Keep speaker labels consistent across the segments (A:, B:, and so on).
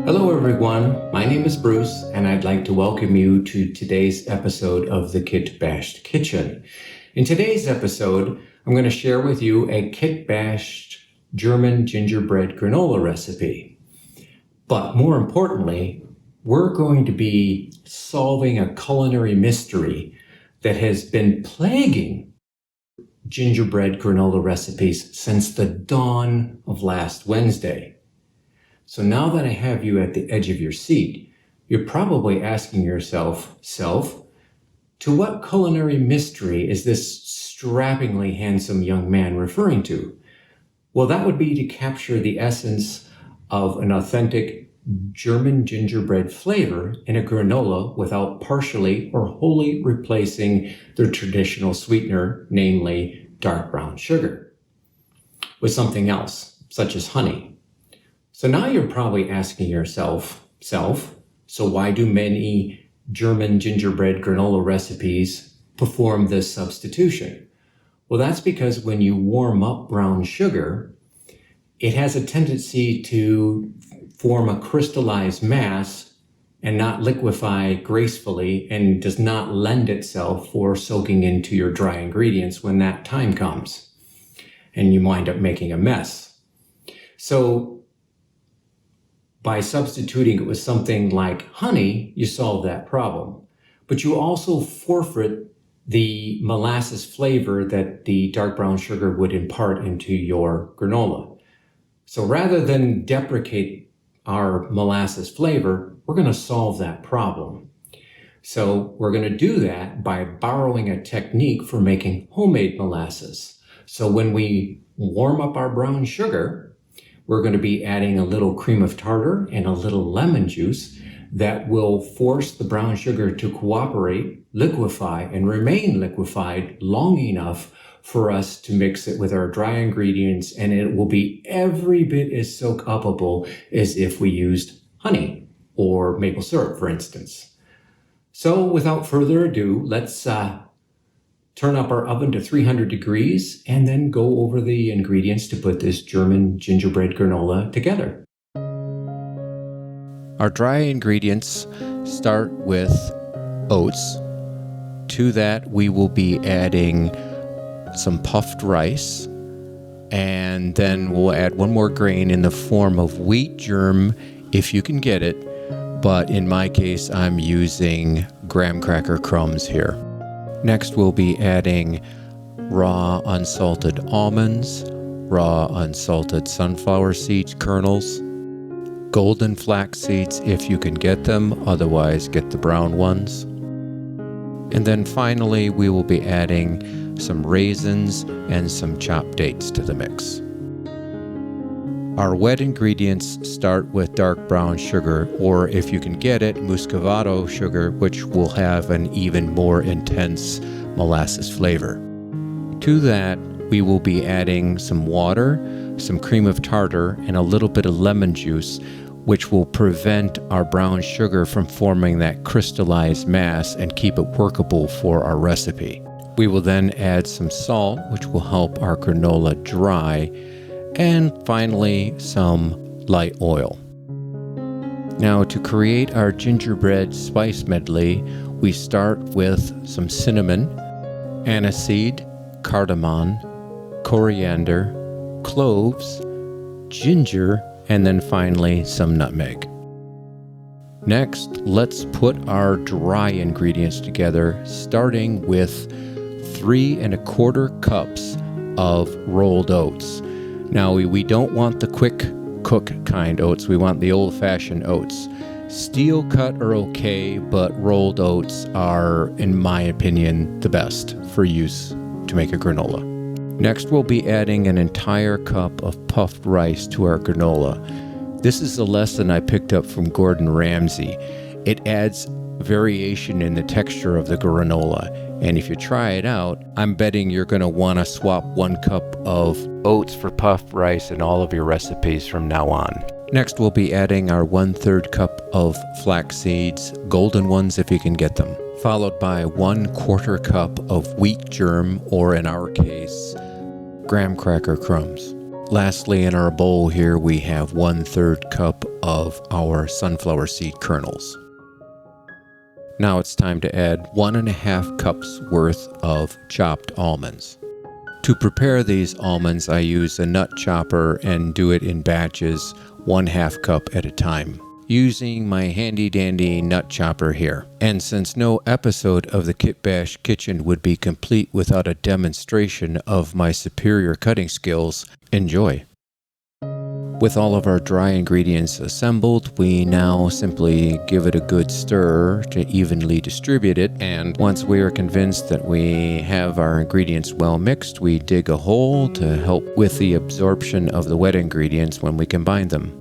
A: Hello everyone, my name is Bruce and I'd like to welcome you to today's episode of the Kit Bashed Kitchen. In today's episode, I'm going to share with you a Kit Bashed German gingerbread granola recipe. But more importantly, we're going to be solving a culinary mystery that has been plaguing gingerbread granola recipes since the dawn of last Wednesday. So now that I have you at the edge of your seat, you're probably asking yourself, to what culinary mystery is this strappingly handsome young man referring to? Well, that would be to capture the essence of an authentic German gingerbread flavor in a granola without partially or wholly replacing the traditional sweetener, namely dark brown sugar, with something else, such as honey. So now you're probably asking yourself, so why do many German gingerbread granola recipes perform this substitution? Well, that's because when you warm up brown sugar, it has a tendency to form a crystallized mass and not liquefy gracefully, and does not lend itself for soaking into your dry ingredients when that time comes. And you wind up making a mess. So by substituting it with something like honey, you solve that problem. But you also forfeit the molasses flavor that the dark brown sugar would impart into your granola. So rather than deprecate our molasses flavor, we're going to solve that problem. So we're going to do that by borrowing a technique for making homemade molasses. So when we warm up our brown sugar, we're going to be adding a little cream of tartar and a little lemon juice that will force the brown sugar to cooperate, liquefy, and remain liquefied long enough for us to mix it with our dry ingredients, and it will be every bit as soak-upable as if we used honey or maple syrup, for instance. So without further ado, let's turn up our oven to 300 degrees and then go over the ingredients to put this German gingerbread granola together. Our dry ingredients start with oats. To that, we will be adding some puffed rice, and then we'll add one more grain in the form of wheat germ if you can get it, but in my case, I'm using graham cracker crumbs here. Next, we'll be adding raw unsalted almonds, raw unsalted sunflower seeds kernels, golden flax seeds if you can get them, otherwise get the brown ones. And then finally, we will be adding some raisins and some chopped dates to the mix. Our wet ingredients start with dark brown sugar, or if you can get it, muscovado sugar, which will have an even more intense molasses flavor. To that, we will be adding some water, some cream of tartar, and a little bit of lemon juice, which will prevent our brown sugar from forming that crystallized mass and keep it workable for our recipe. We will then add some salt, which will help our granola dry, and finally some light oil. Now, to create our gingerbread spice medley, we start with some cinnamon, aniseed, cardamom, coriander, cloves, ginger, and then finally some nutmeg. Next, let's put our dry ingredients together, starting with 3 1/4 cups of rolled oats. Now, we don't want the quick cook kind oats, we want the old-fashioned oats. Steel cut are okay, but rolled oats are, in my opinion, the best for use to make a granola. Next, we'll be adding an entire cup of puffed rice to our granola. This is a lesson I picked up from Gordon Ramsay. It adds variation in the texture of the granola, and if you try it out, I'm betting you're going to want to swap 1 cup of oats for puffed rice in all of your recipes from now on. Next, we'll be adding our 1/3 cup of flax seeds, golden ones if you can get them, followed by 1/4 cup of wheat germ, or in our case, graham cracker crumbs. Lastly, in our bowl here, we have 1/3 cup of our sunflower seed kernels. Now it's time to add 1.5 cups worth of chopped almonds. To prepare these almonds, I use a nut chopper and do it in batches, 1/2 cup at a time, using my handy dandy nut chopper here. And since no episode of the Kit Bash Kitchen would be complete without a demonstration of my superior cutting skills, enjoy. With all of our dry ingredients assembled, we now simply give it a good stir to evenly distribute it, and once we are convinced that we have our ingredients well mixed, we dig a hole to help with the absorption of the wet ingredients when we combine them.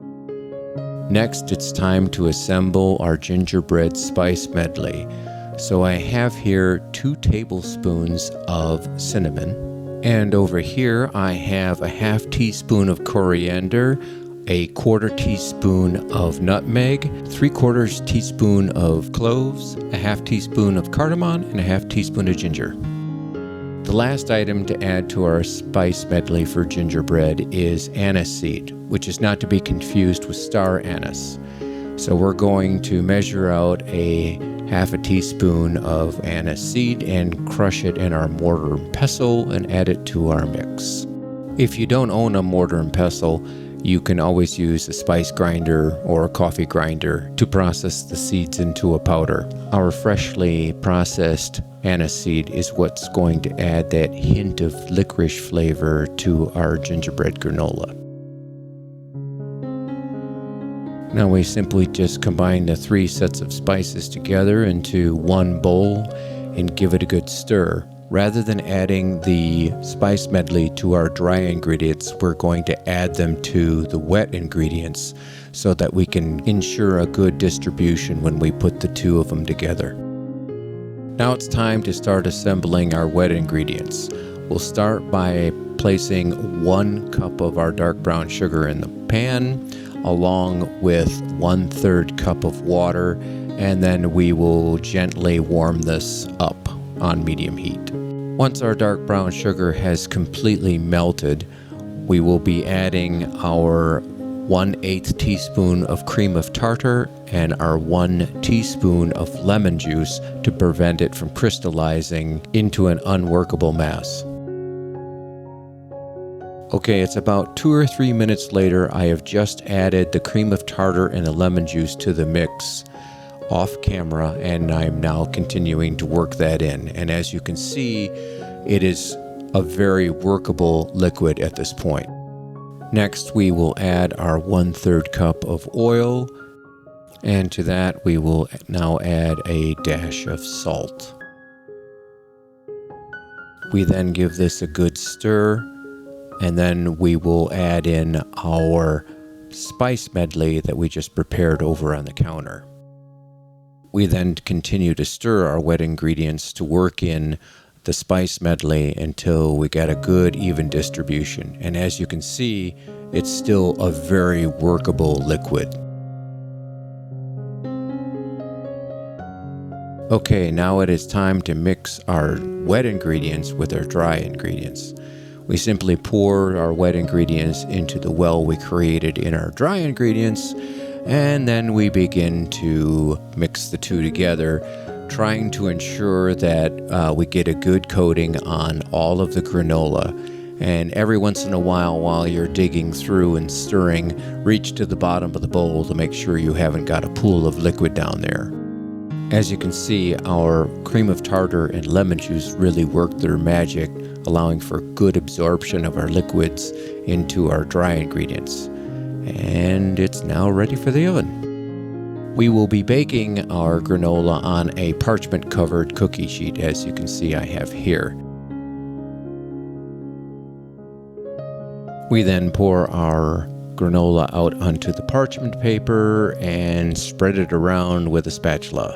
A: Next, it's time to assemble our gingerbread spice medley. So I have here 2 tablespoons of cinnamon. And over here, I have a 1/2 teaspoon of coriander, a 1/4 teaspoon of nutmeg, 3/4 teaspoon of cloves, a 1/2 teaspoon of cardamom, and a 1/2 teaspoon of ginger. The last item to add to our spice medley for gingerbread is anise seed, which is not to be confused with star anise. So we're going to measure out a 1/2 teaspoon of anise seed and crush it in our mortar and pestle and add it to our mix. If you don't own a mortar and pestle, you can always use a spice grinder or a coffee grinder to process the seeds into a powder. Our freshly processed anise seed is what's going to add that hint of licorice flavor to our gingerbread granola. Now we simply just combine the 3 sets of spices together into one bowl and give it a good stir. Rather than adding the spice medley to our dry ingredients, we're going to add them to the wet ingredients so that we can ensure a good distribution when we put the 2 of them together. Now it's time to start assembling our wet ingredients. We'll start by placing 1 cup of our dark brown sugar in the pan, along with 1/3 cup of water, and then we will gently warm this up on medium heat. Once our dark brown sugar has completely melted, we will be adding our 1/8 teaspoon of cream of tartar and our 1 teaspoon of lemon juice to prevent it from crystallizing into an unworkable mass. Okay, it's about 2 or 3 minutes later. I have just added the cream of tartar and the lemon juice to the mix off camera, and I'm now continuing to work that in. And as you can see, it is a very workable liquid at this point. Next, we will add our 1/3 cup of oil, and to that we will now add a dash of salt. We then give this a good stir, and then we will add in our spice medley that we just prepared over on the counter. We then continue to stir our wet ingredients to work in the spice medley until we get a good even distribution. And as you can see, it's still a very workable liquid. Okay, now it is time to mix our wet ingredients with our dry ingredients. We simply pour our wet ingredients into the well we created in our dry ingredients, and then we begin to mix the 2 together, trying to ensure that we get a good coating on all of the granola. And every once in a while you're digging through and stirring, reach to the bottom of the bowl to make sure you haven't got a pool of liquid down there. As you can see, our cream of tartar and lemon juice really worked their magic, allowing for good absorption of our liquids into our dry ingredients. And it's now ready for the oven. We will be baking our granola on a parchment-covered cookie sheet, as you can see I have here. We then pour our granola out onto the parchment paper and spread it around with a spatula.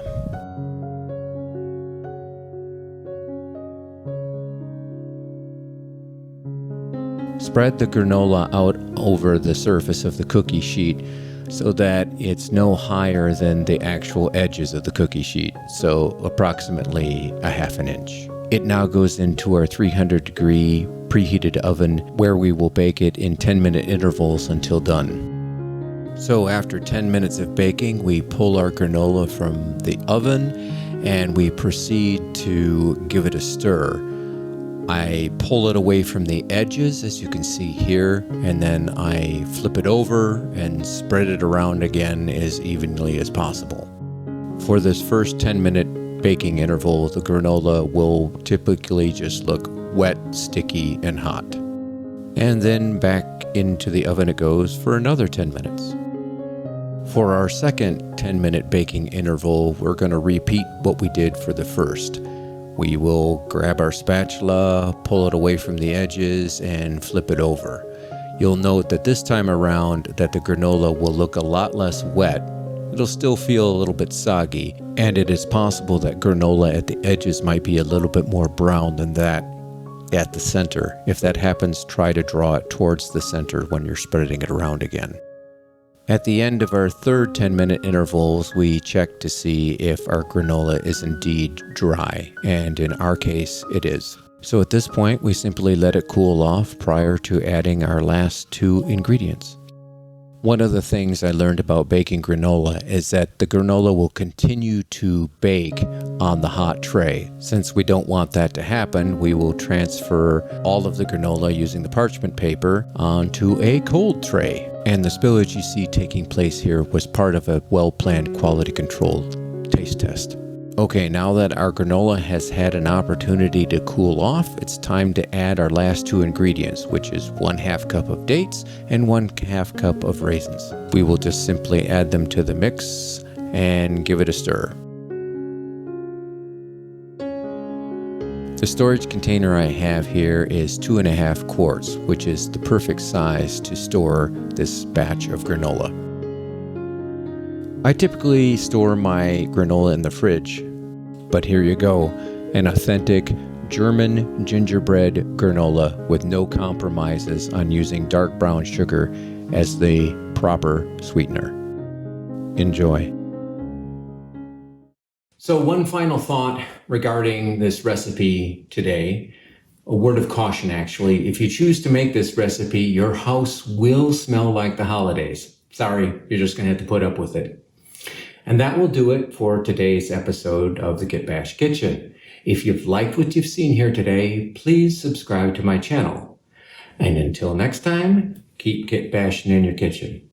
A: Spread the granola out over the surface of the cookie sheet so that it's no higher than the actual edges of the cookie sheet, so approximately a 1/2 inch. It now goes into our 300-degree preheated oven where we will bake it in 10-minute intervals until done. So after 10 minutes of baking, we pull our granola from the oven and we proceed to give it a stir. I pull it away from the edges, as you can see here, and then I flip it over and spread it around again as evenly as possible. For this first 10-minute baking interval, the granola will typically just look wet, sticky, and hot. And then back into the oven it goes for another 10 minutes. For our second 10-minute baking interval, we're going to repeat what we did for the first. We will grab our spatula, pull it away from the edges, and flip it over. You'll note that this time around that the granola will look a lot less wet. It'll still feel a little bit soggy, and it is possible that granola at the edges might be a little bit more brown than that at the center. If that happens, try to draw it towards the center when you're spreading it around again. At the end of our third 10-minute intervals, we check to see if our granola is indeed dry, and in our case, it is. So at this point, we simply let it cool off prior to adding our last two ingredients. One of the things I learned about baking granola is that the granola will continue to bake on the hot tray. Since we don't want that to happen, we will transfer all of the granola using the parchment paper onto a cold tray. And the spillage you see taking place here was part of a well-planned quality control taste test. Okay, now that our granola has had an opportunity to cool off, it's time to add our last two ingredients, which is 1/2 cup of dates and 1/2 cup of raisins. We will just simply add them to the mix and give it a stir. The storage container I have here is 2.5 quarts, which is the perfect size to store this batch of granola. I typically store my granola in the fridge, but here you go, an authentic German gingerbread granola with no compromises on using dark brown sugar as the proper sweetener. Enjoy. So one final thought regarding this recipe today, a word of caution actually. If you choose to make this recipe, your house will smell like the holidays. Sorry, you're just going to have to put up with it. And that will do it for today's episode of the Kit Bash Kitchen. If you've liked what you've seen here today, please subscribe to my channel. And until next time, keep kit bashing in your kitchen.